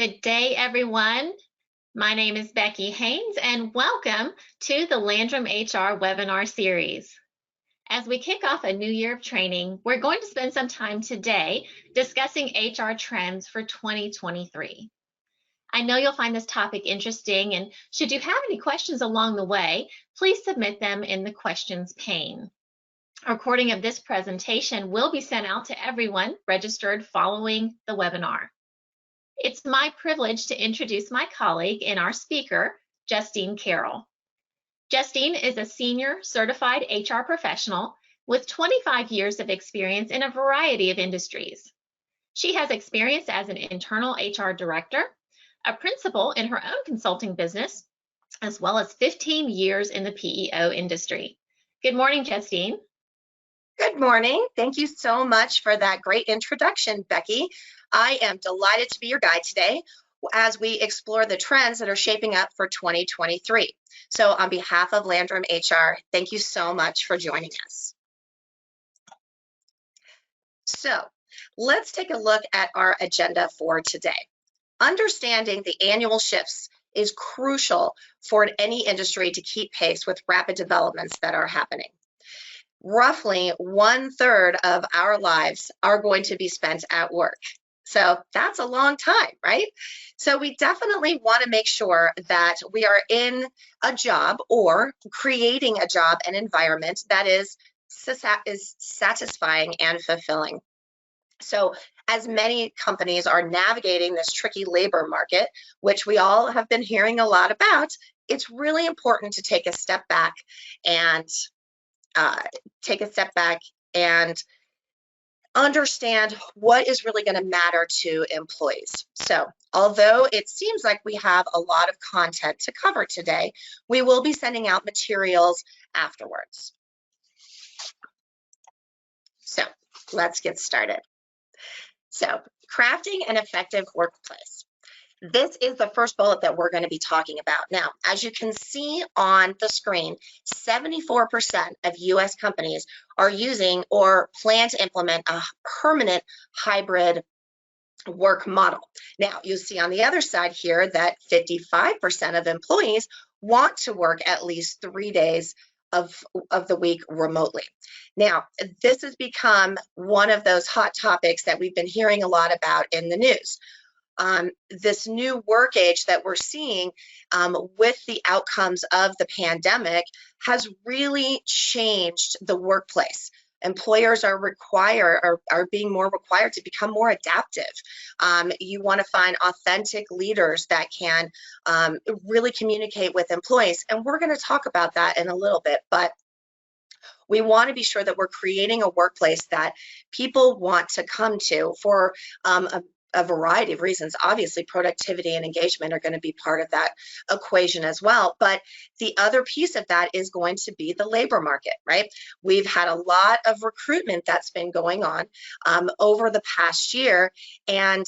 Good day, everyone. My name is Becky Haynes, and welcome to the Landrum HR webinar series. As we kick off a new year of training, we're going to spend some time today discussing HR trends for 2023. I know you'll find this topic interesting, and should you have any questions along the way, please submit them in the questions pane. A recording of this presentation will be sent out to everyone registered following the webinar. It's my privilege to introduce my colleague and our speaker, Justine Carroll. Justine is a senior certified HR professional with 25 years of experience in a variety of industries. She has experience as an internal HR director, a principal in her own consulting business, as well as 15 years in the PEO industry. Good morning, Justine. Good morning. Thank you so much for that great introduction, Becky. I am delighted to be your guide today as we explore the trends that are shaping up for 2023. So on behalf of Landrum HR, thank you so much for joining us. So let's take a look at our agenda for today. Understanding the annual shifts is crucial for any industry to keep pace with rapid developments that are happening. Roughly 1/3 of our lives are going to be spent at work. So that's a long time, right? So we definitely want to make sure that we are in a job or creating a job and environment that is satisfying and fulfilling. So as many companies are navigating this tricky labor market, which we all have been hearing a lot about, it's really important to take a step back and understand what is really going to matter to employees. So although it seems like we have a lot of content to cover today, we will be sending out materials afterwards. So let's get started. So crafting an effective workplace. This is the first bullet that we're going to be talking about. Now, as you can see on the screen, 74% of US companies are using or plan to implement a permanent hybrid work model. Now, you'll see on the other side here that 55% of employees want to work at least 3 days of the week remotely. Now, this has become one of those hot topics that we've been hearing a lot about in the news. This new work age that we're seeing with the outcomes of the pandemic has really changed the workplace. Employers are being more required to become more adaptive. You want to find authentic leaders that can really communicate with employees, and we're going to talk about that in a little bit, but we want to be sure that we're creating a workplace that people want to come to for a variety of reasons. Obviously, productivity and engagement are going to be part of that equation as well. But the other piece of that is going to be the labor market, right? We've had a lot of recruitment that's been going on over the past year, and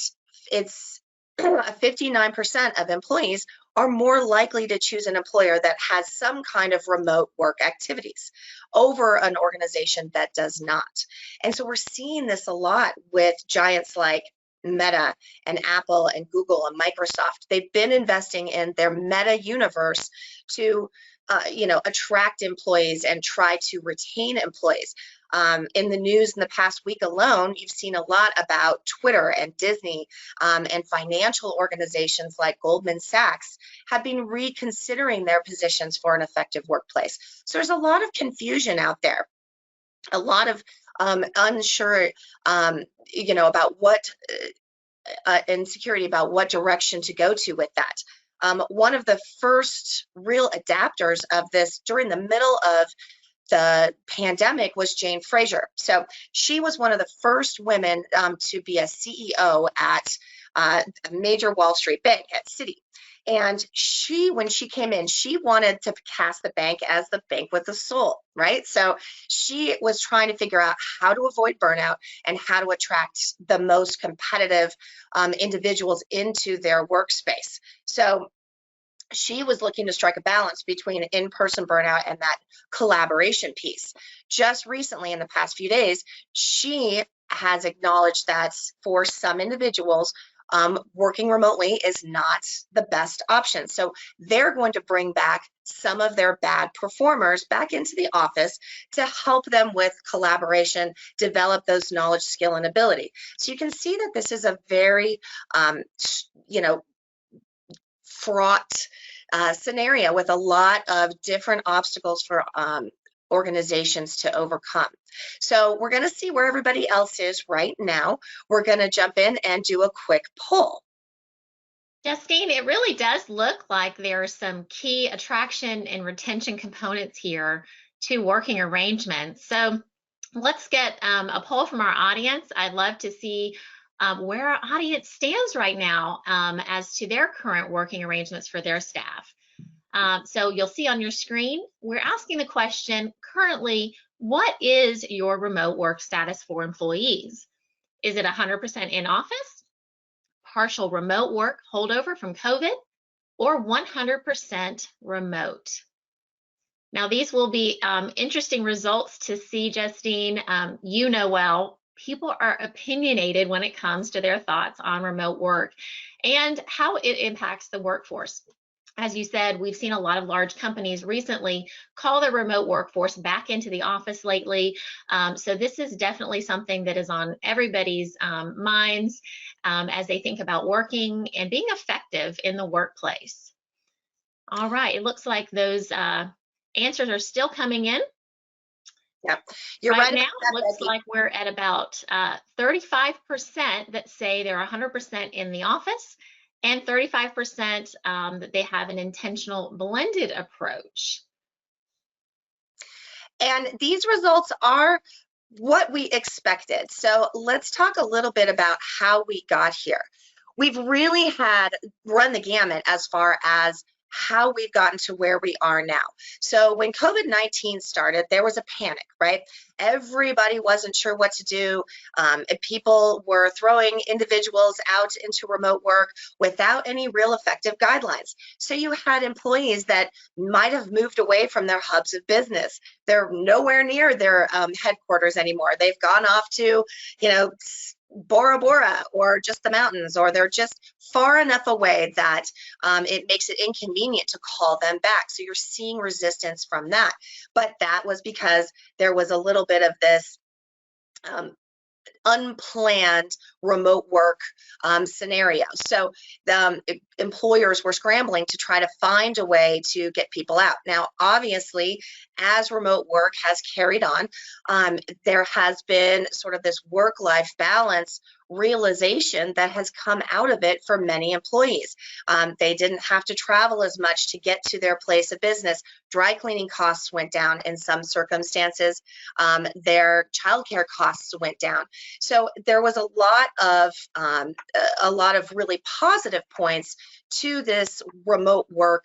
it's 59% of employees are more likely to choose an employer that has some kind of remote work activities over an organization that does not. And so we're seeing this a lot with giants like Meta and Apple and Google and Microsoft. They've been investing in their Meta universe to attract employees and try to retain employees. In the news in the past week alone, you've seen a lot about Twitter and Disney and financial organizations like Goldman Sachs have been reconsidering their positions for an effective workplace. So there's a lot of confusion out there, a lot of unsure, about what insecurity about what direction to go to with that. One of the first real adapters of this during the middle of the pandemic was Jane Fraser. So she was one of the first women to be a CEO at a major Wall Street bank at Citi. And when she came in, she wanted to cast the bank as the bank with a soul, right? So she was trying to figure out how to avoid burnout and how to attract the most competitive individuals into their workspace. So she was looking to strike a balance between in-person burnout and that collaboration piece. Just recently, in the past few days, she has acknowledged that for some individuals, working remotely is not the best option. So they're going to bring back some of their bad performers back into the office to help them with collaboration, develop those knowledge, skill, and ability. So you can see that this is a very, you know, fraught scenario with a lot of different obstacles for organizations to overcome. So we're going to see where everybody else is right now. We're going to jump in and do a quick poll. Justine, it really does look like there are some key attraction and retention components here to working arrangements. So let's get a poll from our audience. I'd love to see where our audience stands right now as to their current working arrangements for their staff. So you'll see on your screen, we're asking the question, currently, what is your remote work status for employees? Is it 100% in office, partial remote work holdover from COVID, or 100% remote? Now, these will be interesting results to see, Justine. You know well, people are opinionated when it comes to their thoughts on remote work and how it impacts the workforce. As you said, we've seen a lot of large companies recently call their remote workforce back into the office lately. So this is definitely something that is on everybody's minds as they think about working and being effective in the workplace. All right, it looks like those answers are still coming in. Yep, you're right right. Now, It looks like we're at about 35% that say they're 100% in the office, and 35% that they have an intentional blended approach. And these results are what we expected. So let's talk a little bit about how we got here. We've really run the gamut as far as how we've gotten to where we are now. So when COVID-19 started, there was a panic, right? Everybody wasn't sure what to do. People were throwing individuals out into remote work without any real effective guidelines. So you had employees that might have moved away from their hubs of business. They're nowhere near their headquarters anymore. They've gone off to, you know, Bora Bora or just the mountains, or they're just far enough away that it makes it inconvenient to call them back. So you're seeing resistance from that. But that was because there was a little bit of this unplanned remote work scenario. So the employers were scrambling to try to find a way to get people out. Now, obviously, as remote work has carried on, there has been sort of this work-life balance realization that has come out of it for many employees. They didn't have to travel as much to get to their place of business. Dry cleaning costs went down in some circumstances. Their childcare costs went down. So there was a lot of really positive points to this remote work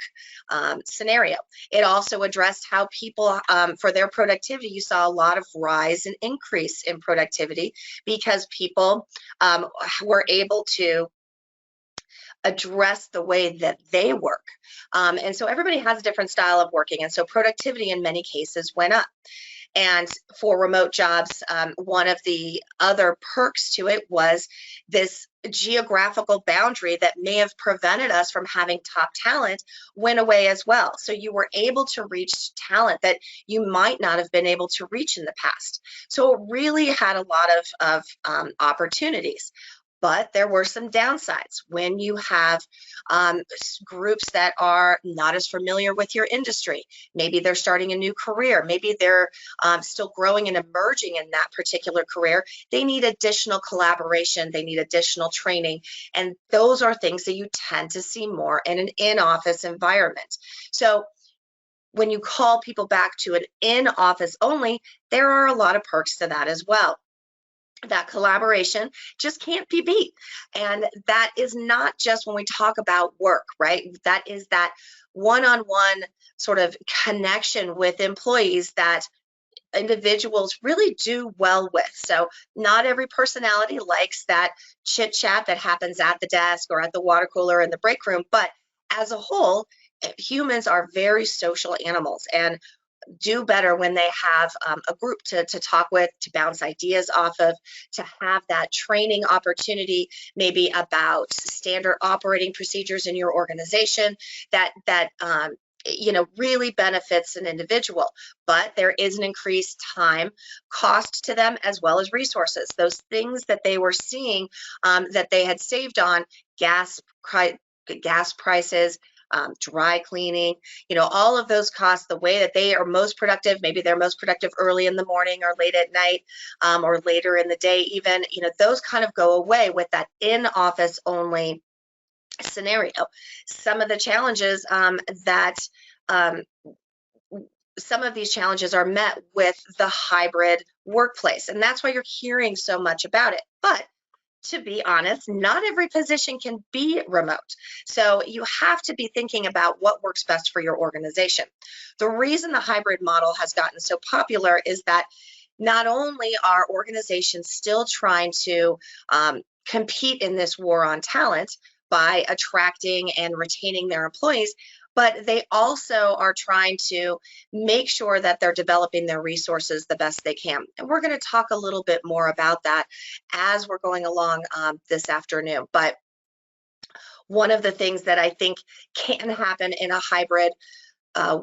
scenario. It also addressed how people, for their productivity, you saw a lot of rise and increase in productivity because people were able to address the way that they work. And so everybody has a different style of working. And so productivity in many cases went up. And for remote jobs, one of the other perks to it was this geographical boundary that may have prevented us from having top talent went away as well. So you were able to reach talent that you might not have been able to reach in the past. So it really had a lot of opportunities. But there were some downsides when you have groups that are not as familiar with your industry. Maybe they're starting a new career. Maybe they're still growing and emerging in that particular career. They need additional collaboration. They need additional training. And those are things that you tend to see more in an in-office environment. So when you call people back to an in-office only, there are a lot of perks to that as well. That collaboration just can't be beat. And that is not just when we talk about work, right? That is that one-on-one sort of connection with employees that individuals really do well with. So not every personality likes that chit chat that happens at the desk or at the water cooler in the break room, but as a whole, humans are very social animals. And do better when they have a group to talk with, to bounce ideas off of, to have that training opportunity, maybe about standard operating procedures in your organization that really benefits an individual. But there is an increased time cost to them as well as resources. Those things that they were seeing that they had saved on, gas prices, dry cleaning, all of those costs, the way that they are most productive, maybe they're most productive early in the morning or late at night, or later in the day even, those kind of go away with that in-office only scenario. Some of the challenges that some of these challenges are met with the hybrid workplace, and that's why you're hearing so much about it. But to be honest, not every position can be remote. So you have to be thinking about what works best for your organization. The reason the hybrid model has gotten so popular is that not only are organizations still trying to compete in this war on talent by attracting and retaining their employees, but they also are trying to make sure that they're developing their resources the best they can. And we're going to talk a little bit more about that as we're going along this afternoon. But one of the things that I think can happen in a hybrid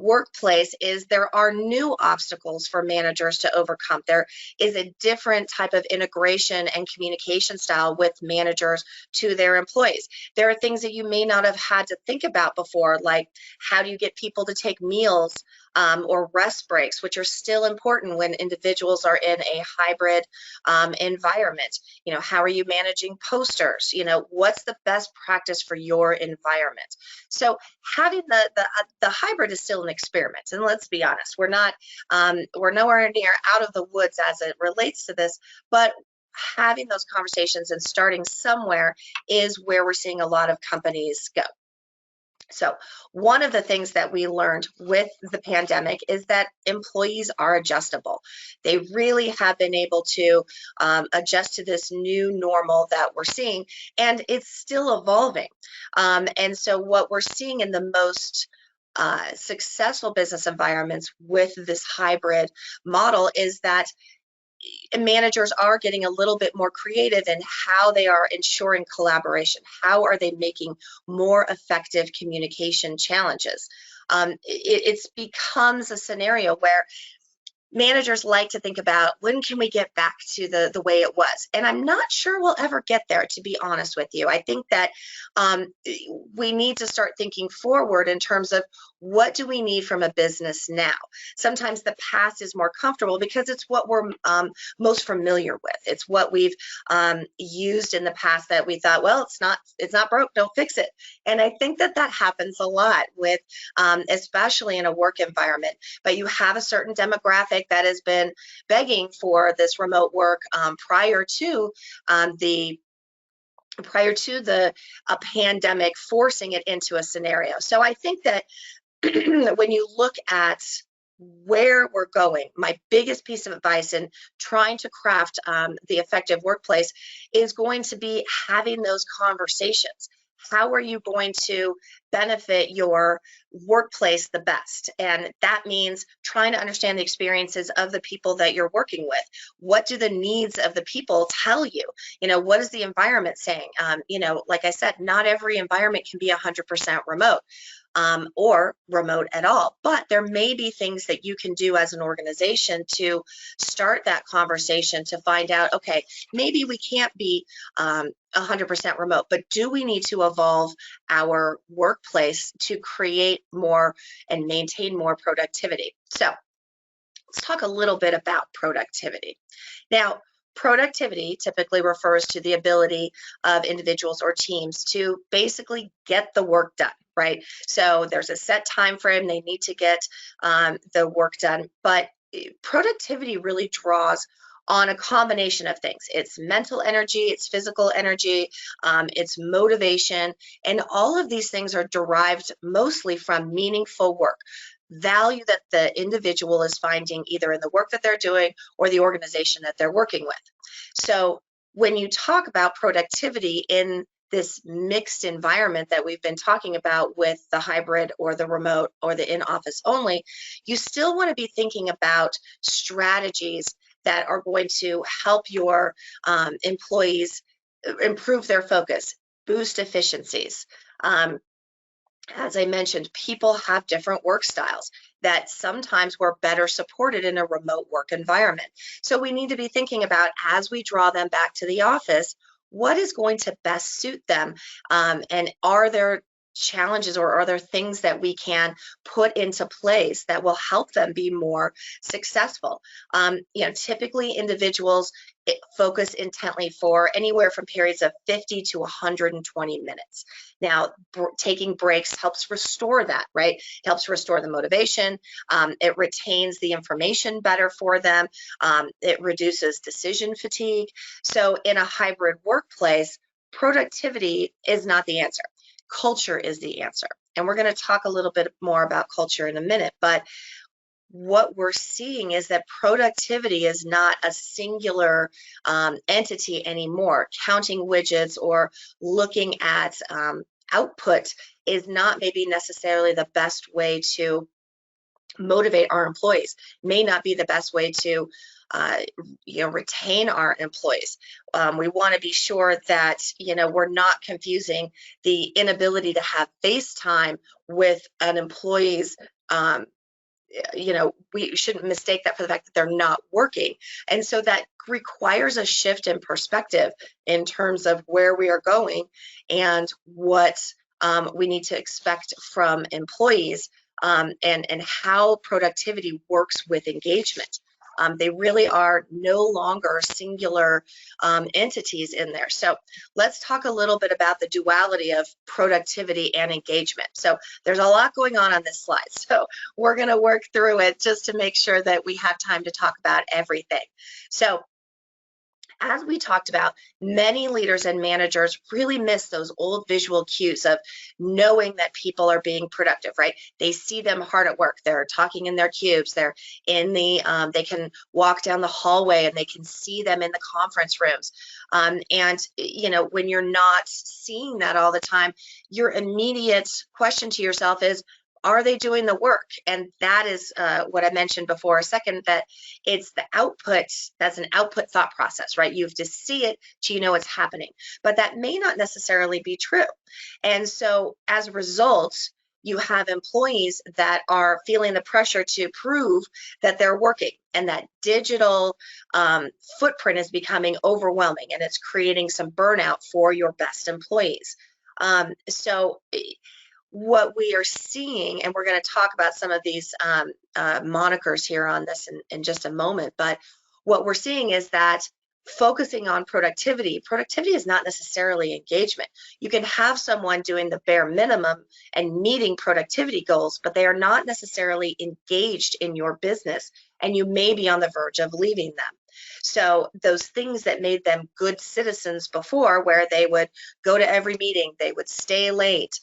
workplace is there are new obstacles for managers to overcome. There is a different type of integration and communication style with managers to their employees. There are things that you may not have had to think about before, like how do you get people to take meals or rest breaks, which are still important when individuals are in a hybrid environment. How are you managing posters? What's the best practice for your environment? So having the hybrid is still an experiment, and let's be honest, we're nowhere near out of the woods as it relates to this, but having those conversations and starting somewhere is where we're seeing a lot of companies go. So one of the things that we learned with the pandemic is that employees are adjustable. They really have been able to adjust to this new normal that we're seeing, and it's still evolving. And so what we're seeing in the most successful business environments with this hybrid model is that managers are getting a little bit more creative in how they are ensuring collaboration. How are they making more effective communication challenges? It becomes a scenario where managers like to think about when can we get back to the way it was, and I'm not sure we'll ever get there, to be honest with you. I think that we need to start thinking forward in terms of what do we need from a business now. Sometimes the past is more comfortable because it's what we're most familiar with. It's what we've used in the past that we thought, well, it's not broke, don't fix it. And I think that happens a lot with especially in a work environment. But you have a certain demographic that has been begging for this remote work prior to the pandemic forcing it into a scenario. So I think that when you look at where we're going, my biggest piece of advice in trying to craft the effective workplace is going to be having those conversations. How are you going to benefit your workplace the best? And that means trying to understand the experiences of the people that you're working with. What do the needs of the people tell you? What is the environment saying? Like I said, not every environment can be 100% remote. Or remote at all. But there may be things that you can do as an organization to start that conversation to find out, okay, maybe we can't be 100% remote, but do we need to evolve our workplace to create more and maintain more productivity? So let's talk a little bit about productivity. Now, productivity typically refers to the ability of individuals or teams to basically get the work done, right? So there's a set time frame, they need to get the work done, but productivity really draws on a combination of things. It's mental energy, it's physical energy, it's motivation, and all of these things are derived mostly from meaningful work. Value that the individual is finding either in the work that they're doing or the organization that they're working with. So when you talk about productivity in this mixed environment that we've been talking about with the hybrid or the remote or the in-office only, you still want to be thinking about strategies that are going to help your employees improve their focus, boost efficiencies. As I mentioned, people have different work styles that sometimes we're better supported in a remote work environment. So we need to be thinking about, as we draw them back to the office, what is going to best suit them? And are there challenges, or are there things that we can put into place that will help them be more successful? Typically individuals focus intently for anywhere from periods of 50 to 120 minutes. Now, taking breaks helps restore that, right? It helps restore the motivation. It retains the information better for them. It reduces decision fatigue. So in a hybrid workplace, productivity is not the answer. Culture is the answer. And we're going to talk a little bit more about culture in a minute, but what we're seeing is that productivity is not a singular entity anymore. Counting widgets or looking at output is not maybe necessarily the best way to motivate our employees, may not be the best way to retain our employees. We want to be sure that we're not confusing the inability to have face time with an employee's we shouldn't mistake that for the fact that they're not working. And so that requires a shift in perspective in terms of where we are going and what we need to expect from employees, and how productivity works with engagement. They really are no longer singular entities in there. So let's talk a little bit about the duality of productivity and engagement. So there's a lot going on this slide. So we're going to work through it just to make sure that we have time to talk about everything. So as we talked about, many leaders and managers really miss those old visual cues of knowing that people are being productive, right? They see them hard at work. They're talking in their cubes. They're in they can walk down the hallway and they can see them in the conference rooms. When you're not seeing that all the time, your immediate question to yourself is, are they doing the work? And that is what I mentioned before a second, that it's the output. That's an output thought process, right? You have to see it to know it's happening, but that may not necessarily be true. And so as a result, you have employees that are feeling the pressure to prove that they're working, and that digital footprint is becoming overwhelming, and it's creating some burnout for your best employees. So what we are seeing, and we're going to talk about some of these monikers here on this in just a moment, but what we're seeing is that focusing on productivity is not necessarily engagement. You can have someone doing the bare minimum and meeting productivity goals, but they are not necessarily engaged in your business, and you may be on the verge of leaving them. So those things that made them good citizens before, where they would go to every meeting, they would stay late,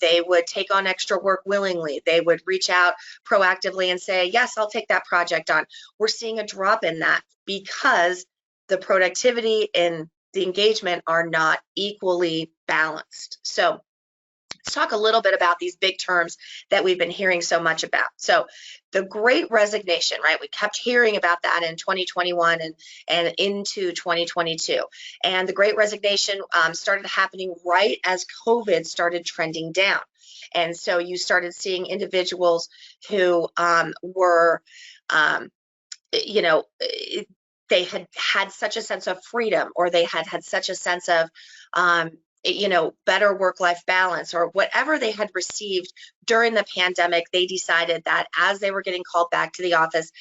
they would take on extra work willingly, they would reach out proactively and say, yes, I'll take that project on. We're seeing a drop in that because the productivity and the engagement are not equally balanced. So let's talk a little bit about these big terms that we've been hearing so much about. So the Great Resignation, right? We kept hearing about that in 2021 and into 2022. And the Great Resignation started happening right as COVID started trending down. And so you started seeing individuals who were, they had such a sense of freedom, or they had such a sense of better work-life balance, or whatever they had received during the pandemic. They decided that as they were getting called back to the office,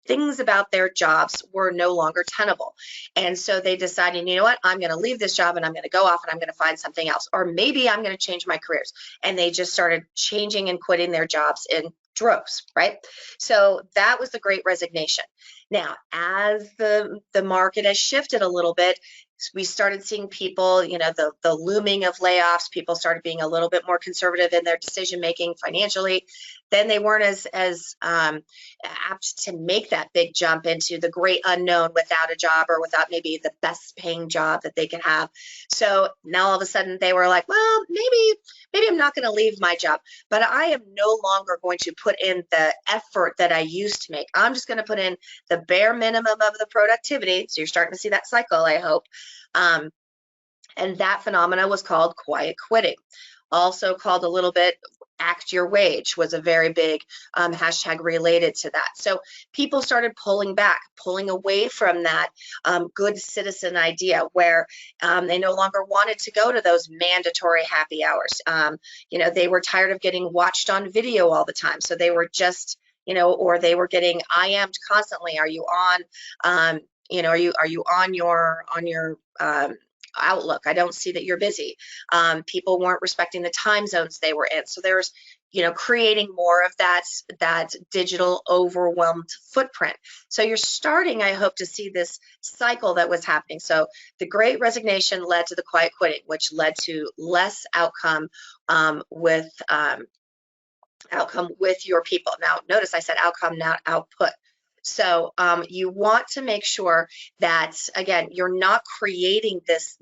things about their jobs were no longer tenable. And so they decided, you know what, I'm going to leave this job and I'm going to go off and I'm going to find something else, or maybe I'm going to change my careers. And they just started changing and quitting their jobs in droves, right? So that was the Great Resignation. Now, as the market has shifted a little bit, we started seeing people, the looming of layoffs. People started being a little bit more conservative in their decision making financially. Then they weren't as apt to make that big jump into the great unknown without a job or without maybe the best paying job that they could have. So now all of a sudden they were like, well, maybe I'm not going to leave my job, but I am no longer going to put in the effort that I used to make. I'm just going to put in the bare minimum of the productivity. So you're starting to see that cycle, I hope. And that phenomena was called quiet quitting. Also called a little bit act your wage was a very big hashtag related to that. So people started pulling back, pulling away from that good citizen idea where they no longer wanted to go to those mandatory happy hours. They were tired of getting watched on video all the time. So they were just, or they were getting IM'd constantly. Are you on, are you on your Outlook? I don't see that you're busy. People weren't respecting the time zones they were in. So there's, creating more of that digital overwhelmed footprint. So you're starting, I hope, to see this cycle that was happening. So the Great Resignation led to the quiet quitting, which led to less outcome with your people. Now, notice I said outcome, not output. So you want to make sure that, again, you're not creating this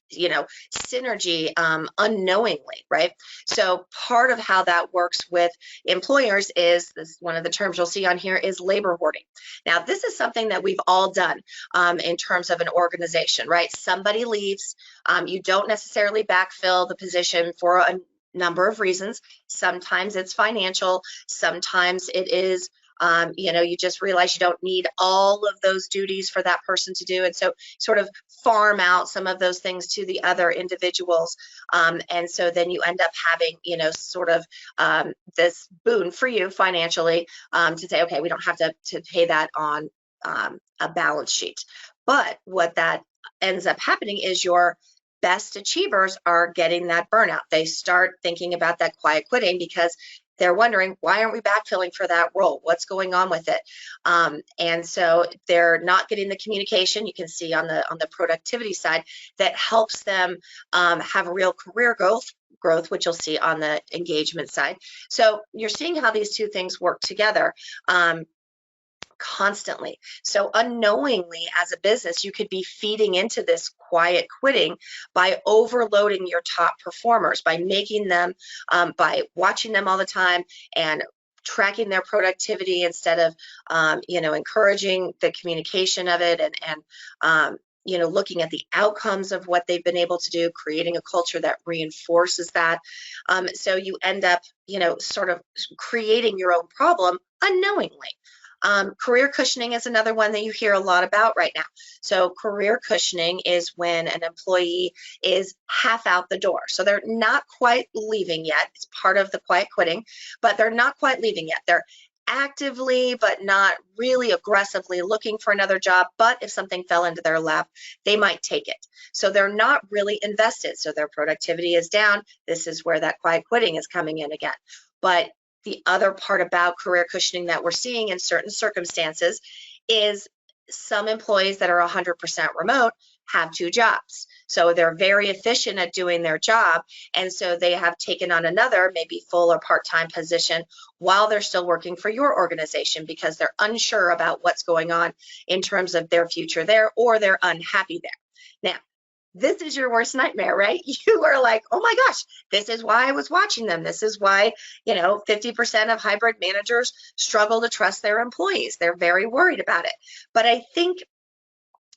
synergy unknowingly, right? So part of how that works with employers is, this one of the terms you'll see on here is labor hoarding. Now, this is something that we've all done in terms of an organization, right? Somebody leaves, you don't necessarily backfill the position for a number of reasons. Sometimes it's financial, sometimes it is you just realize you don't need all of those duties for that person to do. And so sort of farm out some of those things to the other individuals. And so then you end up having, sort of this boon for you financially to say, okay, we don't have to pay that on a balance sheet. But what that ends up happening is your best achievers are getting that burnout. They start thinking about that quiet quitting because they're wondering, why aren't we backfilling for that role? What's going on with it? And so they're not getting the communication you can see on the productivity side that helps them have real career growth, which you'll see on the engagement side. So you're seeing how these two things work together. Constantly. So unknowingly as a business, you could be feeding into this quiet quitting by overloading your top performers, by making them, by watching them all the time and tracking their productivity instead of, encouraging the communication of it and looking at the outcomes of what they've been able to do, creating a culture that reinforces that. So you end up, sort of creating your own problem unknowingly. Career cushioning is another one that you hear a lot about right now. So career cushioning is when an employee is half out the door. So they're not quite leaving yet. It's part of the quiet quitting, but they're not quite leaving yet. They're actively, but not really aggressively looking for another job. But if something fell into their lap, they might take it. So they're not really invested. So their productivity is down. This is where that quiet quitting is coming in again. But the other part about career cushioning that we're seeing in certain circumstances is some employees that are 100% remote have two jobs. So they're very efficient at doing their job. And so they have taken on another, maybe full or part-time position while they're still working for your organization because they're unsure about what's going on in terms of their future there, or they're unhappy there. Now, this is your worst nightmare, right? You are like, oh my gosh, this is why I was watching them. This is why, 50% of hybrid managers struggle to trust their employees. They're very worried about it. But I think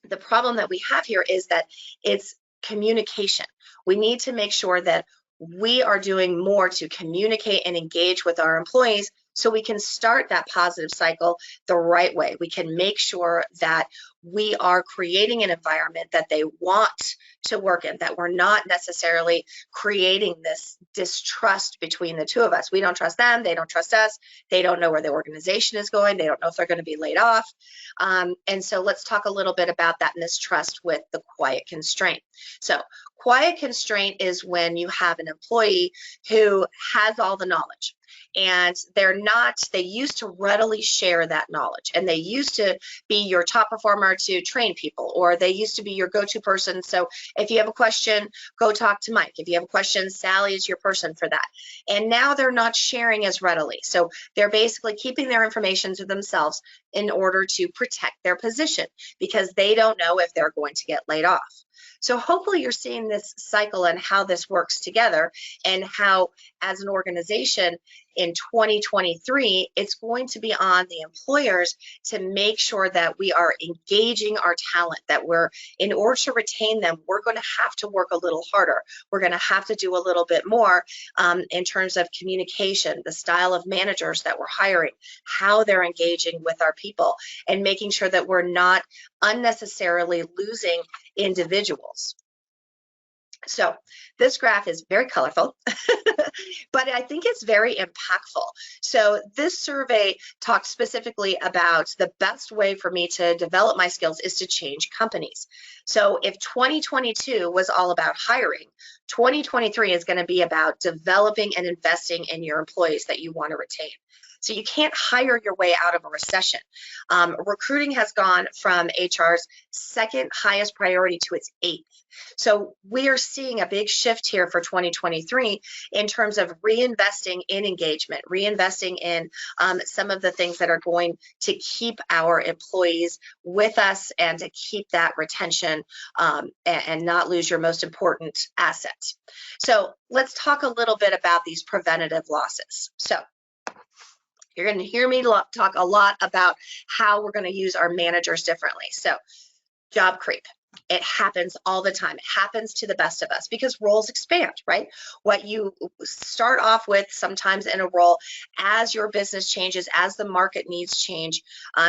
the problem that we have here is that it's communication. We need to make sure that we are doing more to communicate and engage with our employees so we can start that positive cycle the right way. We can make sure that we are creating an environment that they want to work in, that we're not necessarily creating this distrust between the two of us. We don't trust them, they don't trust us, they don't know where the organization is going, they don't know if they're going to be laid off. And so let's talk a little bit about that mistrust with the quiet constraint. So quiet constraint is when you have an employee who has all the knowledge. and they used to readily share that knowledge, and they used to be your top performer to train people, or they used to be your go-to person. So if you have a question, go talk to Mike. If you have a question, Sally is your person for that. And now they're not sharing as readily. So they're basically keeping their information to themselves in order to protect their position, because they don't know if they're going to get laid off. So hopefully you're seeing this cycle and how this works together, and how as an organization in 2023, it's going to be on the employers to make sure that we are engaging our talent, that in order to retain them, we're going to have to work a little harder. We're going to have to do a little bit more in terms of communication, the style of managers that we're hiring, how they're engaging with our people, and making sure that we're not unnecessarily losing individuals. So this graph is very colorful, but I think it's very impactful. So this survey talks specifically about the best way for me to develop my skills is to change companies. So if 2022 was all about hiring, 2023 is going to be about developing and investing in your employees that you want to retain. So you can't hire your way out of a recession. Recruiting has gone from HR's second highest priority to its 8th. So we are seeing a big shift here for 2023 in terms of reinvesting in engagement, reinvesting in some of the things that are going to keep our employees with us and to keep that retention and not lose your most important assets. So let's talk a little bit about these preventative losses. So you're going to hear me talk a lot about how we're going to use our managers differently. So job creep. It happens all the time. It happens to the best of us because roles expand, right? What you start off with sometimes in a role, as your business changes, as the market needs change,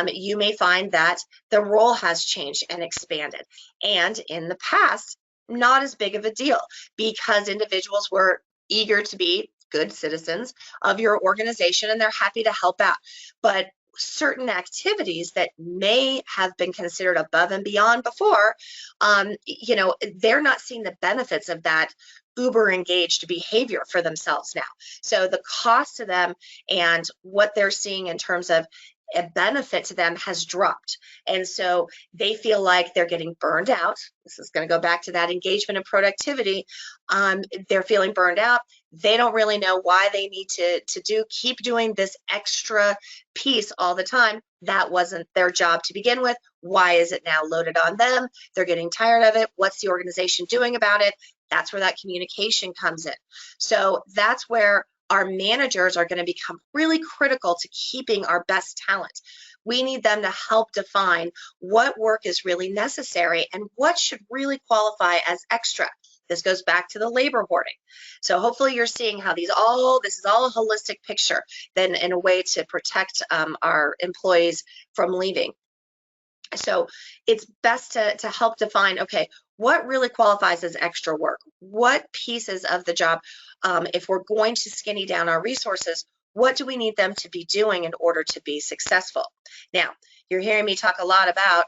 you may find that the role has changed and expanded. And in the past, not as big of a deal because individuals were eager to be good citizens of your organization and they're happy to help out. But certain activities that may have been considered above and beyond before, they're not seeing the benefits of that uber engaged behavior for themselves now. So the cost to them and what they're seeing in terms of a benefit to them has dropped. And so they feel like they're getting burned out. This is going to go back to that engagement and productivity. They're feeling burned out. They don't really know why they need to keep doing this extra piece all the time. That wasn't their job to begin with. Why is it now loaded on them? They're getting tired of it. What's the organization doing about it? That's where that communication comes in. So that's where our managers are going to become really critical to keeping our best talent. We need them to help define what work is really necessary and what should really qualify as extra. This goes back to the labor hoarding. So hopefully you're seeing how this is all a holistic picture then in a way to protect our employees from leaving. So it's best to help define, okay, what really qualifies as extra work? What pieces of the job, if we're going to skinny down our resources, what do we need them to be doing in order to be successful? Now, you're hearing me talk a lot about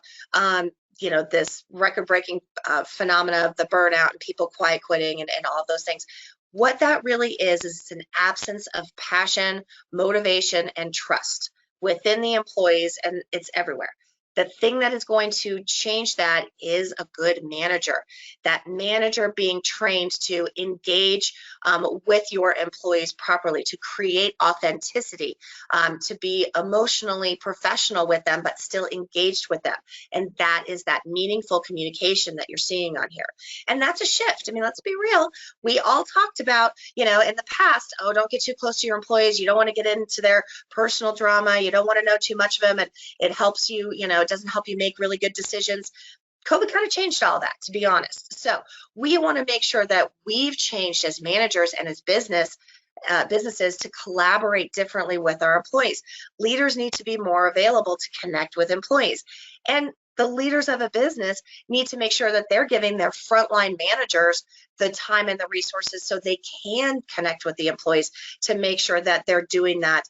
this record-breaking phenomena of the burnout and people quiet quitting and all of those things. What that really is it's an absence of passion, motivation, and trust within the employees, and it's everywhere. The thing that is going to change that is a good manager. That manager being trained to engage with your employees properly, to create authenticity, to be emotionally professional with them, but still engaged with them. And that is that meaningful communication that you're seeing on here. And that's a shift. I mean, let's be real. We all talked about, in the past, oh, don't get too close to your employees. You don't want to get into their personal drama. You don't want to know too much of them. And it helps you, it doesn't help you make really good decisions. COVID kind of changed all that, to be honest. So we want to make sure that we've changed as managers and as businesses to collaborate differently with our employees. Leaders need to be more available to connect with employees. And the leaders of a business need to make sure that they're giving their frontline managers the time and the resources so they can connect with the employees to make sure that they're doing that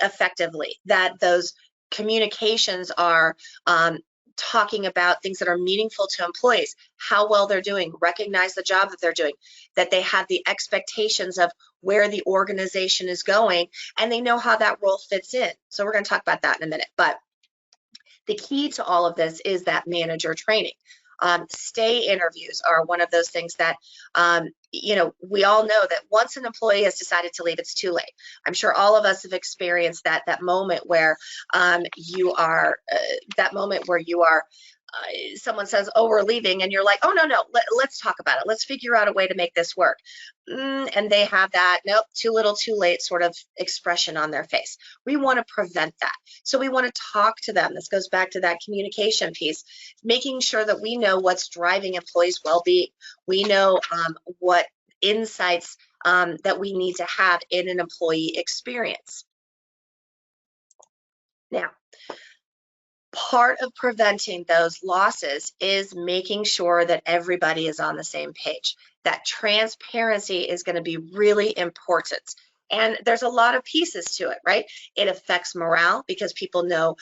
effectively, that those communications are talking about things that are meaningful to employees, how well they're doing, recognize the job that they're doing, that they have the expectations of where the organization is going, and they know how that role fits in. So we're going to talk about that in a minute. But the key to all of this is that manager training. Stay interviews are one of those things that, we all know that once an employee has decided to leave, it's too late. I'm sure all of us have experienced that moment where someone says, oh, we're leaving, and you're like, oh, no, let's talk about it. Let's figure out a way to make this work. And they have that, nope, too little, too late sort of expression on their face. We want to prevent that. So we want to talk to them. This goes back to that communication piece, making sure that we know what's driving employees' well-being. We know what insights that we need to have in an employee experience. Now, part of preventing those losses is making sure that everybody is on the same page. That transparency is going to be really important. And there's a lot of pieces to it, right? It affects morale because people know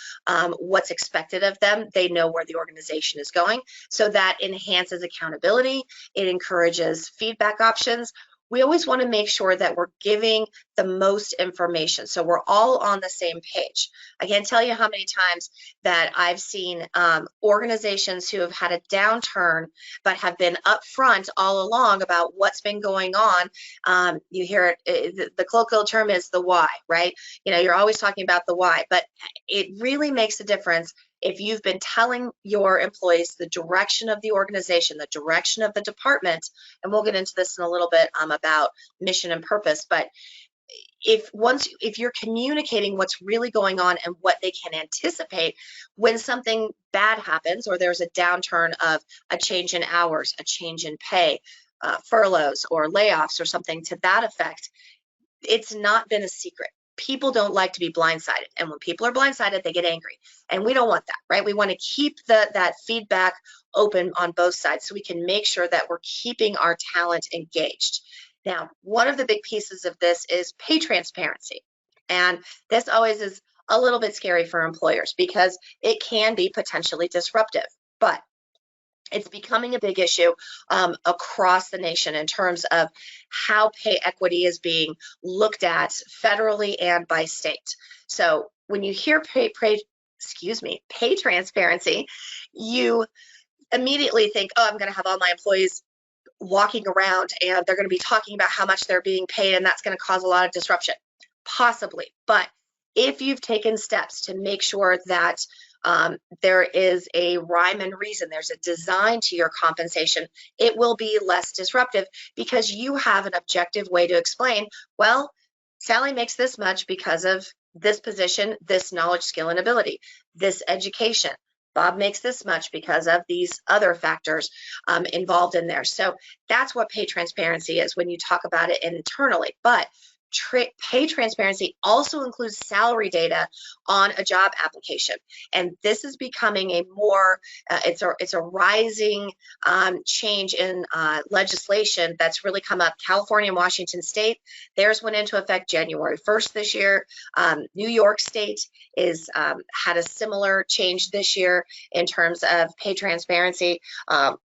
what's expected of them. They know where the organization is going. So that enhances accountability. It encourages feedback options. We always want to make sure that we're giving the most information, so we're all on the same page. I can't tell you how many times that I've seen organizations who have had a downturn but have been upfront all along about what's been going on. You hear it, the colloquial term is the why, right? You're always talking about the why, but it really makes a difference if you've been telling your employees the direction of the organization, the direction of the department, and we'll get into this in a little bit about mission and purpose, but if you're communicating what's really going on and what they can anticipate when something bad happens, or there's a downturn of a change in hours, a change in pay, furloughs or layoffs or something to that effect, it's not been a secret. People don't like to be blindsided. And when people are blindsided, they get angry. And we don't want that, right? We want to keep that feedback open on both sides so we can make sure that we're keeping our talent engaged. Now, one of the big pieces of this is pay transparency. And this always is a little bit scary for employers because it can be potentially disruptive. But it's becoming a big issue across the nation in terms of how pay equity is being looked at federally and by state. So when you hear pay transparency, you immediately think, oh, I'm going to have all my employees walking around and they're going to be talking about how much they're being paid, and that's going to cause a lot of disruption. Possibly, but if you've taken steps to make sure that there is a rhyme and reason, there's a design to your compensation, it will be less disruptive because you have an objective way to explain, well, Sally makes this much because of this position, this knowledge, skill, and ability, this education. Bob makes this much because of these other factors involved in there. So that's what pay transparency is when you talk about it internally. But pay transparency also includes salary data on a job application, and this is becoming a more it's a rising change in legislation that's really come up. California and Washington State, theirs went into effect January 1st this year. New York State is had a similar change this year in terms of pay transparency.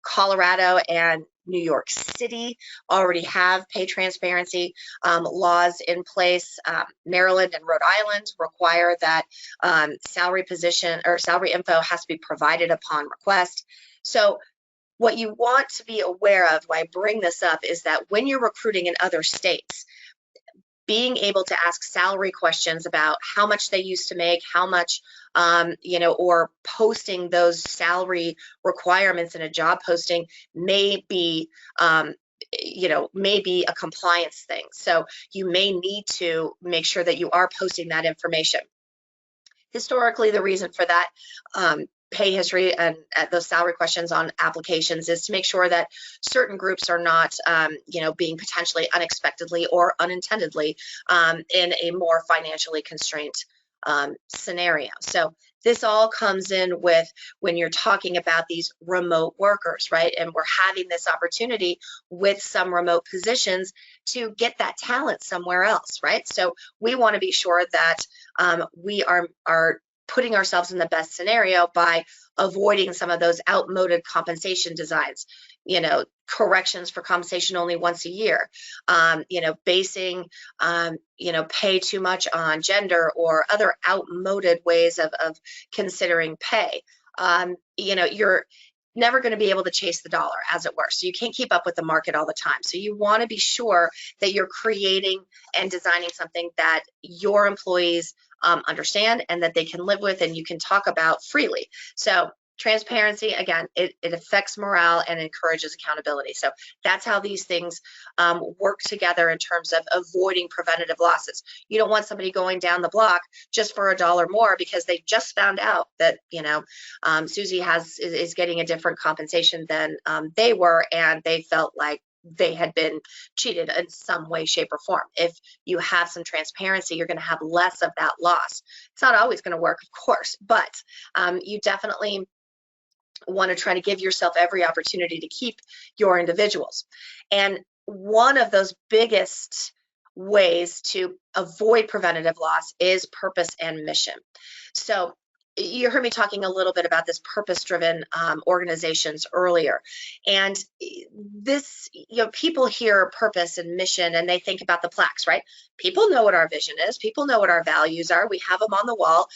Colorado and New York City already have pay transparency laws in place. Maryland and Rhode Island require that salary position or salary info has to be provided upon request. So what you want to be aware of, why I bring this up, is that when you're recruiting in other states, being able to ask salary questions about how much they used to make, how much, or posting those salary requirements in a job posting may be, may be a compliance thing. So you may need to make sure that you are posting that information. Historically, the reason for that pay history and those salary questions on applications is to make sure that certain groups are not, being potentially unexpectedly or unintendedly in a more financially constrained scenario. So this all comes in with when you're talking about these remote workers, right? And we're having this opportunity with some remote positions to get that talent somewhere else, right? So we want to be sure that we are putting ourselves in the best scenario by avoiding some of those outmoded compensation designs, corrections for compensation only once a year, basing, pay too much on gender or other outmoded ways of considering pay. You're never going to be able to chase the dollar, as it were. So you can't keep up with the market all the time. So you want to be sure that you're creating and designing something that your employees understand and that they can live with and you can talk about freely. So transparency, again, it affects morale and encourages accountability. So that's how these things work together in terms of avoiding preventative losses. You don't want somebody going down the block just for $1 more because they just found out that, Susie is getting a different compensation than they were, and they felt like they had been cheated in some way, shape, or form. If you have some transparency, you're going to have less of that loss. It's not always going to work, of course, but you definitely want to try to give yourself every opportunity to keep your individuals. And one of those biggest ways to avoid preventative loss is purpose and mission. So you heard me talking a little bit about this purpose-driven organizations earlier. And this, people hear purpose and mission and they think about the plaques, right? People know what our vision is. People know what our values are. We have them on the wall.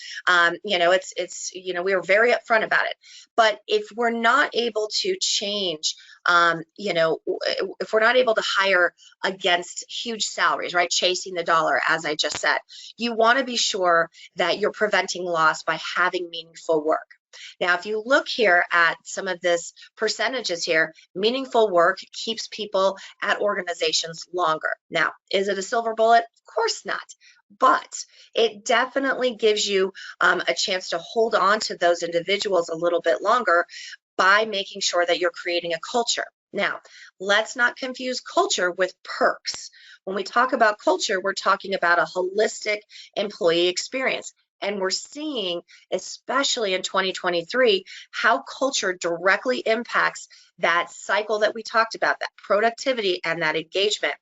We are very upfront about it. But if we're not able to change, if we're not able to hire against huge salaries, right? Chasing the dollar, as I just said, you want to be sure that you're preventing loss by having meaningful work. Now, if you look here at some of this percentages here, meaningful work keeps people at organizations longer. Now, is it a silver bullet? Of course not. But it definitely gives you a chance to hold on to those individuals a little bit longer by making sure that you're creating a culture. Now, let's not confuse culture with perks. When we talk about culture, we're talking about a holistic employee experience. And we're seeing, especially in 2023, how culture directly impacts that cycle that we talked about, that productivity and that engagement.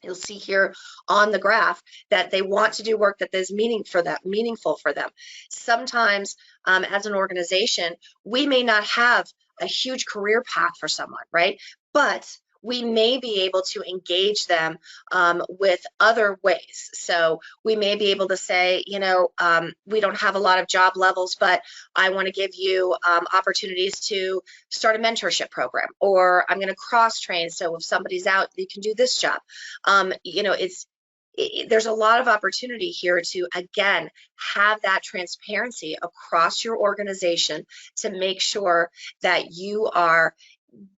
You'll see here on the graph that they want to do work that is meaningful for them. Sometimes, as an organization, we may not have a huge career path for someone, right? But we may be able to engage them with other ways. So we may be able to say, we don't have a lot of job levels, but I want to give you opportunities to start a mentorship program, or I'm going to cross train. So if somebody's out, you can do this job. There's a lot of opportunity here to, again, have that transparency across your organization to make sure that you are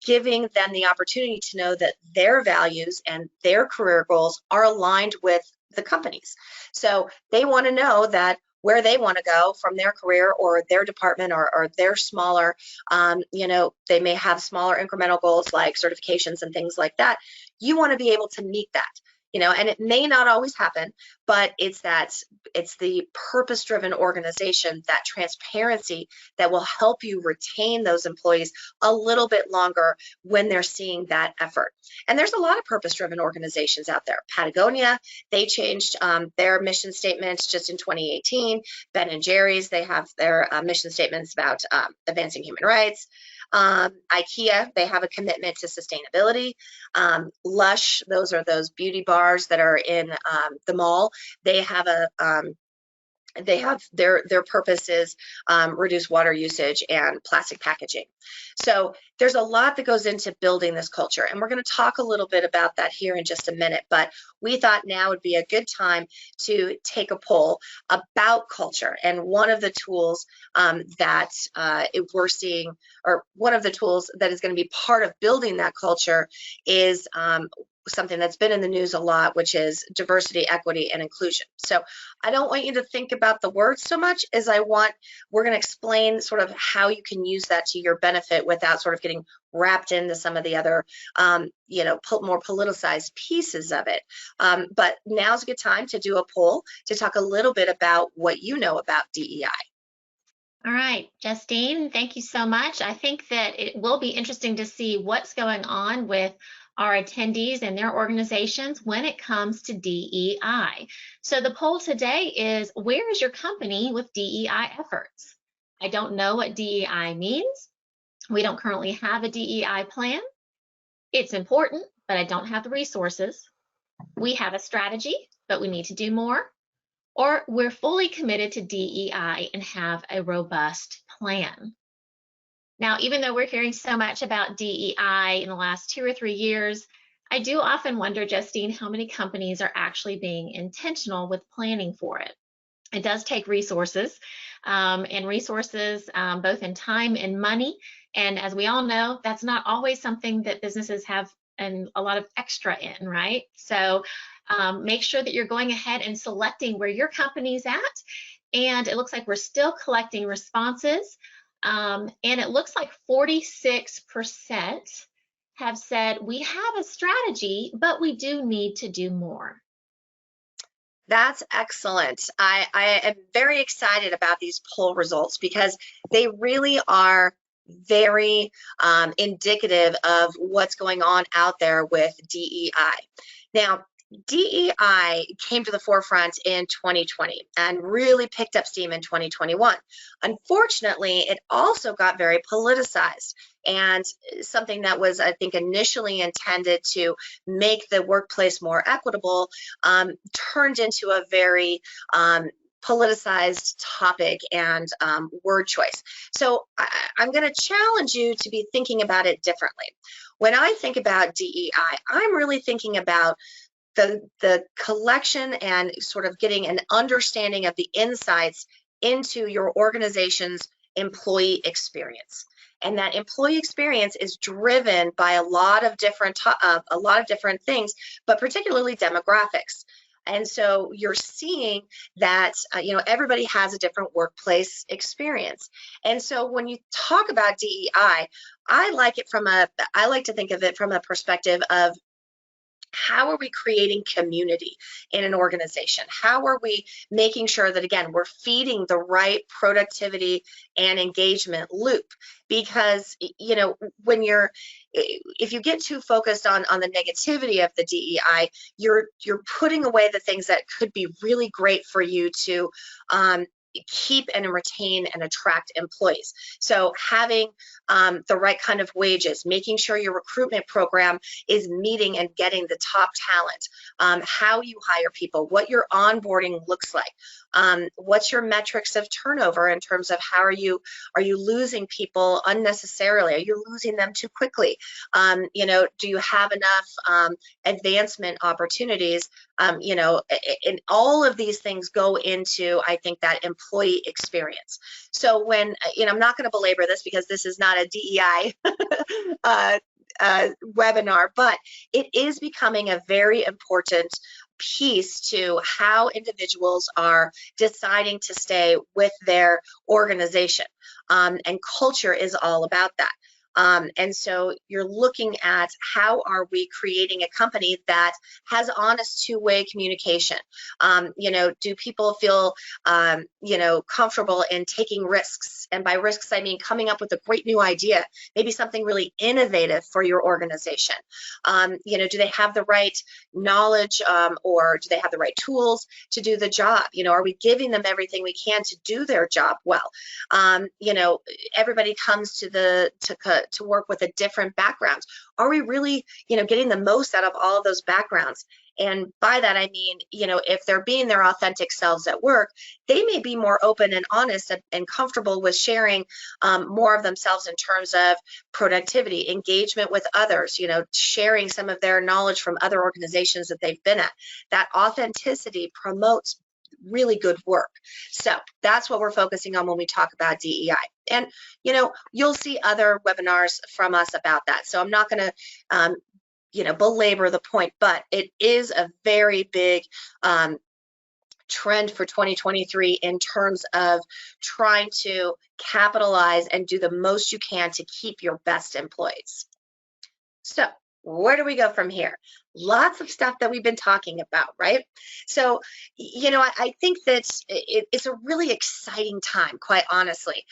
giving them the opportunity to know that their values and their career goals are aligned with the company's. So they want to know that where they want to go from their career or their department or their smaller, they may have smaller incremental goals like certifications and things like that. You want to be able to meet that. And it may not always happen, but it's the purpose-driven organization, that transparency that will help you retain those employees a little bit longer when they're seeing that effort. And there's a lot of purpose-driven organizations out there. Patagonia, they changed their mission statements just in 2018. Ben and Jerry's, they have their mission statements about advancing human rights. IKEA, they have a commitment to sustainability. Lush, those are those beauty bars that are in the mall. They have their purpose is reduce water usage and plastic packaging. So there's a lot that goes into building this culture, and we're going to talk a little bit about that here in just a minute, but we thought now would be a good time to take a poll about culture. And one of the tools that we're seeing, or one of the tools that is going to be part of building that culture is something that's been in the news a lot, which is diversity, equity, and inclusion. So I don't want you to think about the words so much as we're going to explain sort of how you can use that to your benefit without sort of getting wrapped into some of the other, more politicized pieces of it. But now's a good time to do a poll to talk a little bit about what you know about DEI. All right, Justine, thank you so much. I think that it will be interesting to see what's going on with are attendees and their organizations when it comes to DEI? So the poll today is, where is your company with DEI efforts? I don't know what DEI means. We don't currently have a DEI plan. It's important, but I don't have the resources. We have a strategy, but we need to do more. Or we're fully committed to DEI and have a robust plan. Now, even though we're hearing so much about DEI in the last 2 or 3 years, I do often wonder, Justine, how many companies are actually being intentional with planning for it. It does take resources, and resources both in time and money. And as we all know, that's not always something that businesses have and a lot of extra in, right? So make sure that you're going ahead and selecting where your company's at. And it looks like we're still collecting responses. And it looks like 46% have said we have a strategy, but we do need to do more. That's excellent. I am very excited about these poll results because they really are very indicative of what's going on out there with DEI. Now, DEI came to the forefront in 2020 and really picked up steam in 2021. Unfortunately, it also got very politicized, and something that was, I think, initially intended to make the workplace more equitable turned into a very politicized topic and word choice. So I'm going to challenge you to be thinking about it differently. When I think about DEI, I'm really thinking about the collection and sort of getting an understanding of the insights into your organization's employee experience. And that employee experience is driven by a lot of different things, but particularly demographics. And so you're seeing that everybody has a different workplace experience. And so when you talk about DEI, I like to think of it from a perspective of, how are we creating community in an organization? How are we making sure that, again, we're feeding the right productivity and engagement loop? Because, if you get too focused on the negativity of the DEI, you're putting away the things that could be really great for you to keep and retain and attract employees. So having the right kind of wages, making sure your recruitment program is meeting and getting the top talent, how you hire people, what your onboarding looks like, what's your metrics of turnover in terms of are you losing people unnecessarily? Are you losing them too quickly? Do you have enough advancement opportunities? And all of these things go into, I think, that employee experience. So when, I'm not going to belabor this because this is not a DEI webinar, but it is becoming a very important piece to how individuals are deciding to stay with their organization. And culture is all about that. And so you're looking at, how are we creating a company that has honest two-way communication? Do people feel, comfortable in taking risks? And by risks, I mean coming up with a great new idea, maybe something really innovative for your organization. Do they have the right knowledge, or do they have the right tools to do the job? Are we giving them everything we can to do their job well? Everybody comes to work with a different backgrounds. Are we really, getting the most out of all of those backgrounds? And by that, I mean, if they're being their authentic selves at work, they may be more open and honest and comfortable with sharing more of themselves in terms of productivity, engagement with others, sharing some of their knowledge from other organizations that they've been at. That authenticity promotes really good work. So that's what we're focusing on when we talk about DEI. And, you'll see other webinars from us about that. So I'm not going to belabor the point, but it is a very big trend for 2023 in terms of trying to capitalize and do the most you can to keep your best employees. So where do we go from here? lots of stuff that we've been talking about, right? So, I think that it's a really exciting time, quite honestly.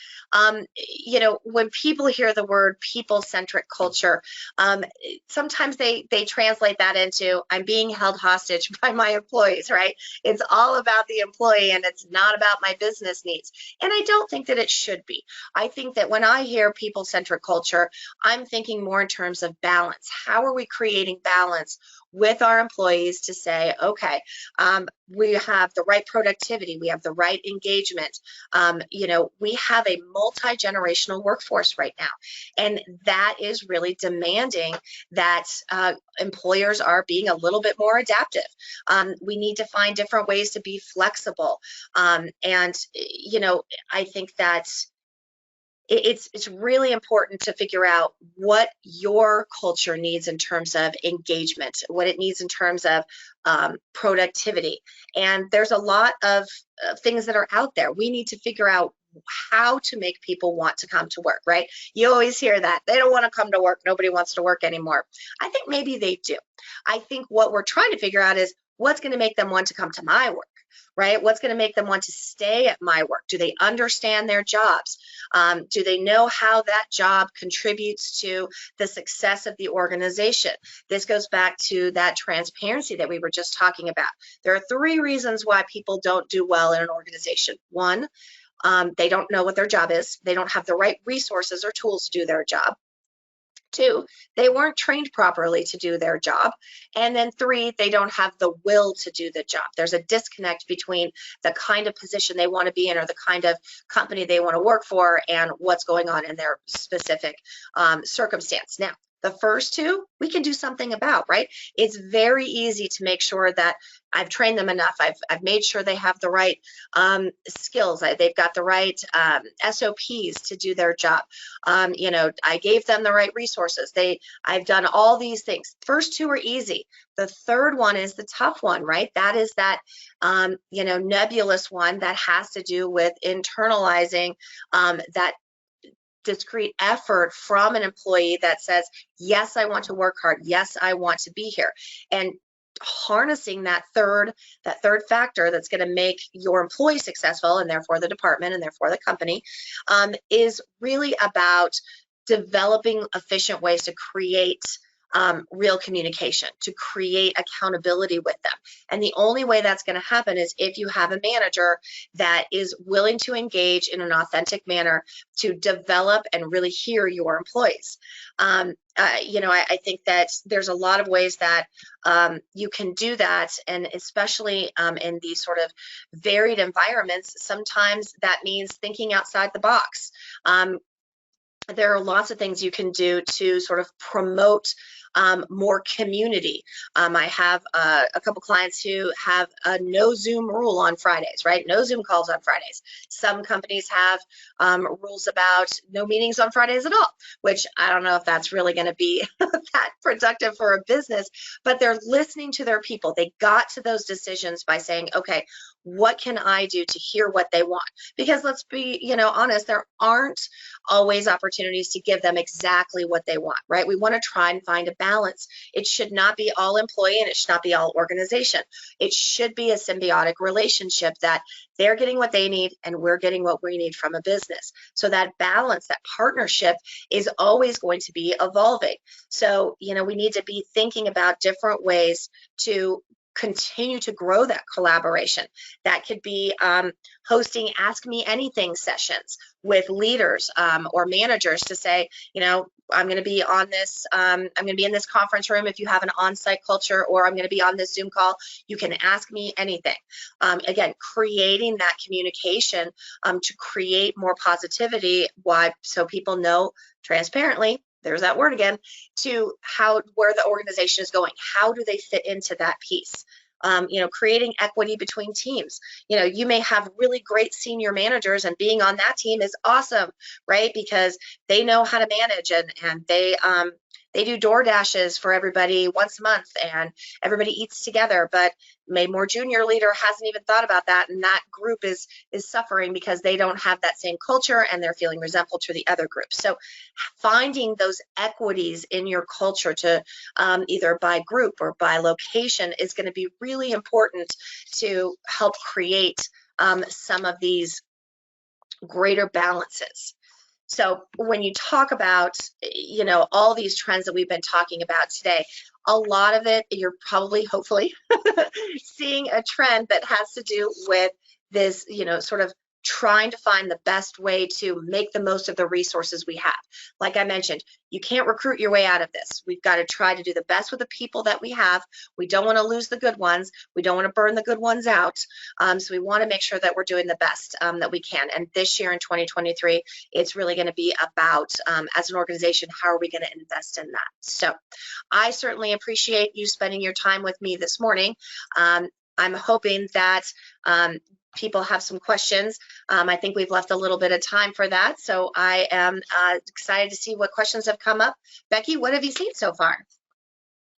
When people hear the word people-centric culture, um, sometimes they translate that into I'm being held hostage by my employees, right? It's all about the employee and it's not about my business needs. And I don't think that it should be. I think that when I hear people-centric culture, I'm thinking more in terms of balance. How are we creating balance with our employees to say, okay, we have the right productivity, we have the right engagement. We have a multi-generational workforce right now, and that is really demanding that employers are being a little bit more adaptive. We need to find different ways to be flexible, and I think that it's really important to figure out what your culture needs in terms of engagement, what it needs in terms of productivity. And there's a lot of things that are out there. We need to figure out how to make people want to come to work, right? You always hear that. They don't want to come to work. Nobody wants to work anymore. I think maybe they do. I think what we're trying to figure out is what's going to make them want to come to my work, right? What's going to make them want to stay at my work? Do they understand their jobs? Do they know how that job contributes to the success of the organization? This goes back to that transparency that we were just talking about. There are 3 reasons why people don't do well in an organization. 1, they don't know what their job is. They don't have the right resources or tools to do their job. 2, they weren't trained properly to do their job. And then 3, they don't have the will to do the job. There's a disconnect between the kind of position they want to be in or the kind of company they want to work for and what's going on in their specific circumstance. Now, the first 2, we can do something about, right? It's very easy to make sure that I've trained them enough. I've made sure they have the right skills. They've got the right SOPs to do their job. I gave them the right resources. I've done all these things. First 2 are easy. The third one is the tough one, right? That is that, nebulous one that has to do with internalizing that discrete effort from an employee that says, yes, I want to work hard. Yes, I want to be here. And harnessing that third factor that's going to make your employee successful and therefore the department and therefore the company is really about developing efficient ways to create real communication, to create accountability with them. And the only way that's going to happen is if you have a manager that is willing to engage in an authentic manner to develop and really hear your employees. I think that there's a lot of ways that you can do that, and especially in these sort of varied environments, sometimes that means thinking outside the box. There are lots of things you can do to sort of promote more community. I have a couple clients who have a no Zoom rule on Fridays, right? No Zoom calls on Fridays. Some companies have rules about no meetings on Fridays at all, which I don't know if that's really going to be that productive for a business, but they're listening to their people. They got to those decisions by saying, okay, what can I do to hear what they want? Because let's be, honest, there aren't always opportunities to give them exactly what they want, right? We want to try and find a balance. It should not be all employee and it should not be all organization. It should be a symbiotic relationship that they're getting what they need and we're getting what we need from a business. So that balance, that partnership is always going to be evolving. So, we need to be thinking about different ways to continue to grow that collaboration. That could be hosting Ask Me Anything sessions with leaders or managers to say, I'm going to be on this, I'm going to be in this conference room if you have an on-site culture, or I'm going to be on this Zoom call. You can ask me anything. Again, creating that communication to create more positivity, so people know transparently, there's that word again, to where the organization is going. How do they fit into that piece? Creating equity between teams. You may have really great senior managers, and being on that team is awesome, right? Because they know how to manage and They do door dashes for everybody once a month and everybody eats together, but a more junior leader hasn't even thought about that, and that group is suffering because they don't have that same culture and they're feeling resentful to the other group. So finding those equities in your culture to either by group or by location is going to be really important to help create some of these greater balances. So when you talk about, all these trends that we've been talking about today, a lot of it, you're probably, hopefully, seeing a trend that has to do with this, sort of trying to find the best way to make the most of the resources we have. Like I mentioned, you can't recruit your way out of this. We've got to try to do the best with the people that we have. We don't want to lose the good ones. We don't want to burn the good ones out. So we want to make sure that we're doing the best that we can. And this year in 2023, it's really going to be about, as an organization, how are we going to invest in that? So I certainly appreciate you spending your time with me this morning. I'm hoping that people have some questions. I think we've left a little bit of time for that. So I am excited to see what questions have come up. Becky, what have you seen so far?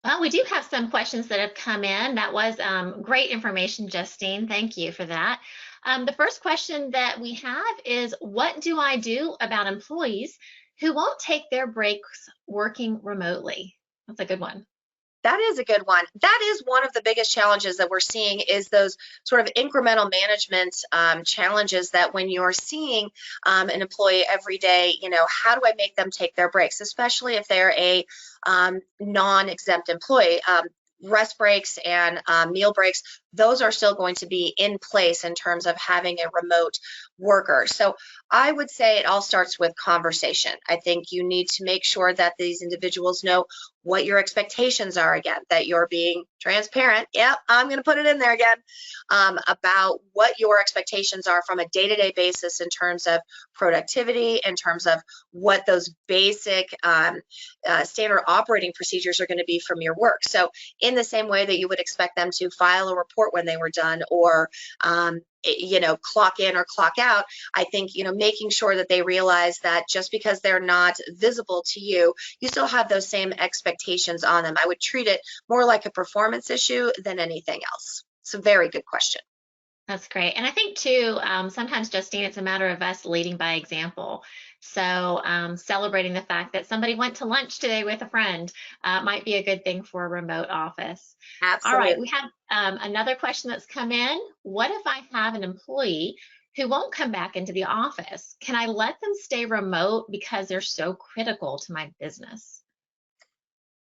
Well, we do have some questions that have come in. That was great information, Justine. Thank you for that. The first question that we have is, what do I do about employees who won't take their breaks working remotely? That's a good one. That is a good one. That is one of the biggest challenges that we're seeing, is those sort of incremental management challenges that when you're seeing an employee every day, how do I make them take their breaks, especially if they're a non-exempt employee. Rest breaks and meal breaks, those are still going to be in place in terms of having a remote worker. So I would say it all starts with conversation. I think you need to make sure that these individuals know what your expectations are, again, that you're being transparent. Yep, I'm going to put it in there again, about what your expectations are from a day-to-day basis in terms of productivity, in terms of what those basic standard operating procedures are going to be from your work. So in the same way that you would expect them to file a report when they were done, or clock in or clock out, I think, making sure that they realize that just because they're not visible to you, you still have those same expectations on them. I would treat it more like a performance issue than anything else. It's a very good question. That's great. And I think too, sometimes, Justine, it's a matter of us leading by example. So celebrating the fact that somebody went to lunch today with a friend might be a good thing for a remote office. All right, we Absolutely. have another question that's come in. What if I have an employee who won't come back into the office? Can I let them stay remote because they're so critical to my business?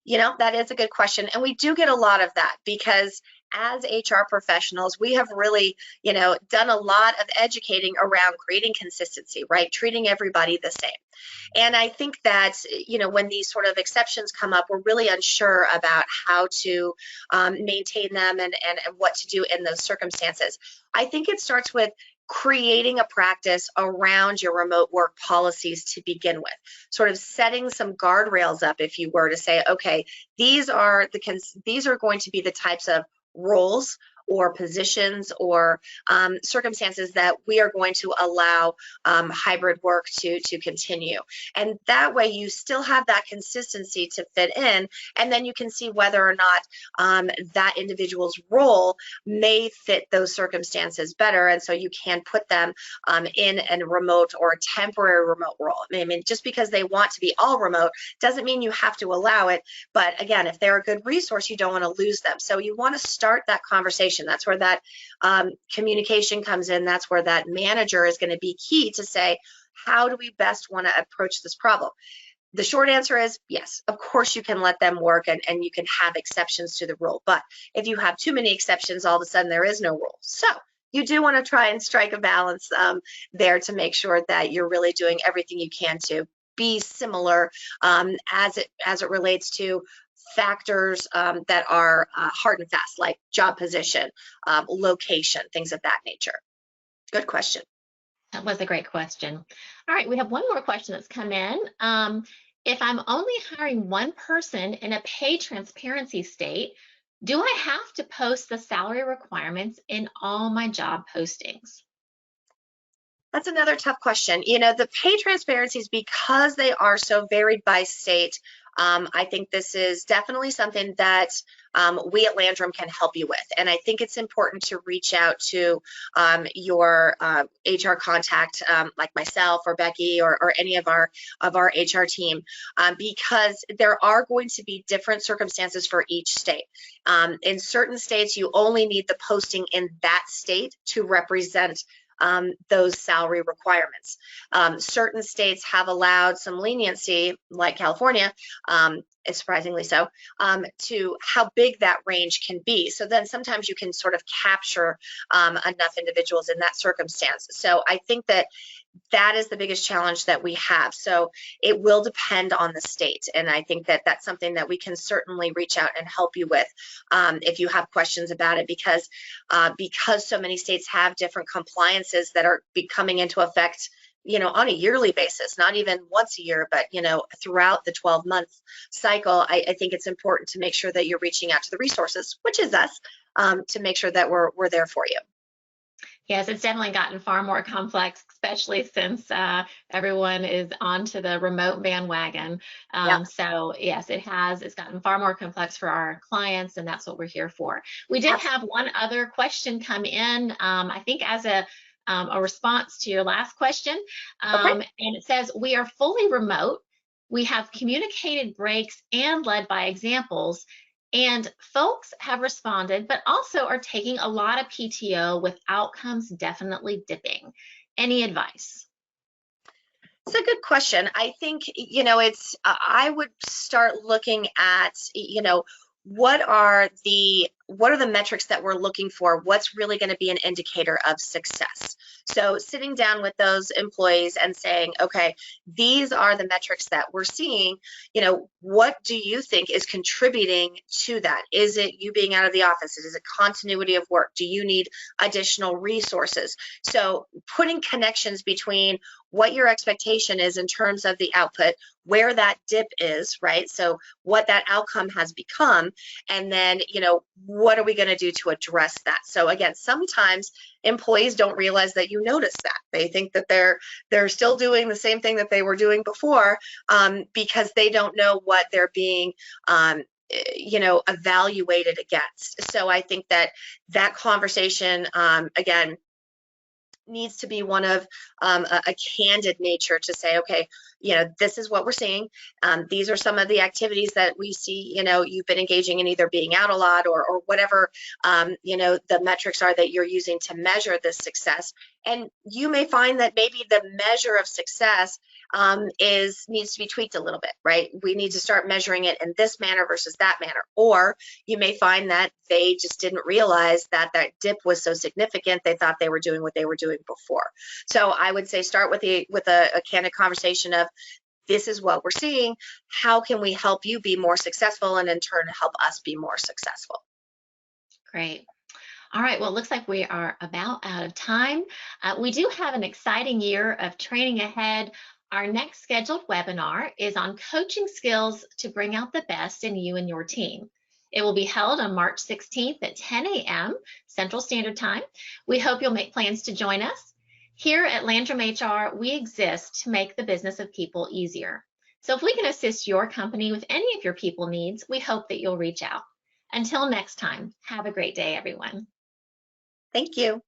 That is a good question. And we do get a lot of that because as HR professionals, we have really, done a lot of educating around creating consistency, right? Treating everybody the same. And I think that, when these sort of exceptions come up, we're really unsure about how to maintain them and what to do in those circumstances. I think it starts with creating a practice around your remote work policies to begin with, sort of setting some guardrails up, if you were to say, okay, these are going to be the types of roles or positions or circumstances that we are going to allow hybrid work to continue. And that way you still have that consistency to fit in, and then you can see whether or not that individual's role may fit those circumstances better, and so you can put them in a remote or a temporary remote role. I mean, just because they want to be all remote doesn't mean you have to allow it, but again, if they're a good resource, you don't want to lose them. So you want to start that conversation. That's where that communication comes in. That's where that manager is going to be key to say, how do we best want to approach this problem? The short answer is yes, of course you can let them work and you can have exceptions to the rule. But if you have too many exceptions, all of a sudden there is no rule. So you do want to try and strike a balance there to make sure that you're really doing everything you can to be similar as it relates to factors that are hard and fast, like job position, location, things of that nature. Good question. That was a great question. All right, we have one more question that's come in. If I'm only hiring one person in a pay transparency state, do I have to post the salary requirements in all my job postings? That's another tough question. The pay transparencies, because they are so varied by state, I think this is definitely something that we at Landrum can help you with. And I think it's important to reach out to your HR contact, like myself or Becky or any of our HR team, because there are going to be different circumstances for each state. In certain states, you only need the posting in that state to represent those salary requirements. Certain states have allowed some leniency, like California, surprisingly so, to how big that range can be. So then sometimes you can sort of capture enough individuals in that circumstance. So I think that that is the biggest challenge that we have. So it will depend on the state. And I think that that's something that we can certainly reach out and help you with if you have questions about it, because so many states have different compliances that are coming into effect, on a yearly basis, not even once a year, but, throughout the 12-month cycle. I think it's important to make sure that you're reaching out to the resources, which is us, to make sure that we're there for you. Yes, it's definitely gotten far more complex, especially since everyone is onto the remote bandwagon. Yeah. So yes, it has. It's gotten far more complex for our clients, and that's what we're here for. We did have one other question come in, I think as a response to your last question. Okay. And it says, we are fully remote. We have communicated breaks and led by examples. And folks have responded, but also are taking a lot of PTO with outcomes definitely dipping. Any advice? It's a good question. I think, I would start looking at, what are the metrics that we're looking for? What's really going to be an indicator of success? So sitting down with those employees and saying, okay, these are the metrics that we're seeing. What do you think is contributing to that? Is it you being out of the office? Is it continuity of work? Do you need additional resources? So putting connections between what your expectation is in terms of the output, where that dip is, right? So what that outcome has become, and then, what are we going to do to address that? So again, sometimes employees don't realize that you notice that. They think that they're still doing the same thing that they were doing before, because they don't know what they're being evaluated against. So I think that conversation, again, needs to be one of a candid nature to say, okay, this is what we're seeing. These are some of the activities that we see, you've been engaging in, either being out a lot or whatever, the metrics are that you're using to measure this success. And you may find that maybe the measure of success needs to be tweaked a little bit, right? We need to start measuring it in this manner versus that manner. Or you may find that they just didn't realize that dip was so significant. They thought they were doing what they were doing before. So I would say start with a candid conversation of, this is what we're seeing. How can we help you be more successful, and in turn help us be more successful? Great. All right, well, it looks like we are about out of time. We do have an exciting year of training ahead. Our next scheduled webinar is on coaching skills to bring out the best in you and your team. It will be held on March 16th at 10 a.m. Central Standard Time. We hope you'll make plans to join us. Here at Landrum HR, we exist to make the business of people easier. So if we can assist your company with any of your people needs, we hope that you'll reach out. Until next time, have a great day, everyone. Thank you.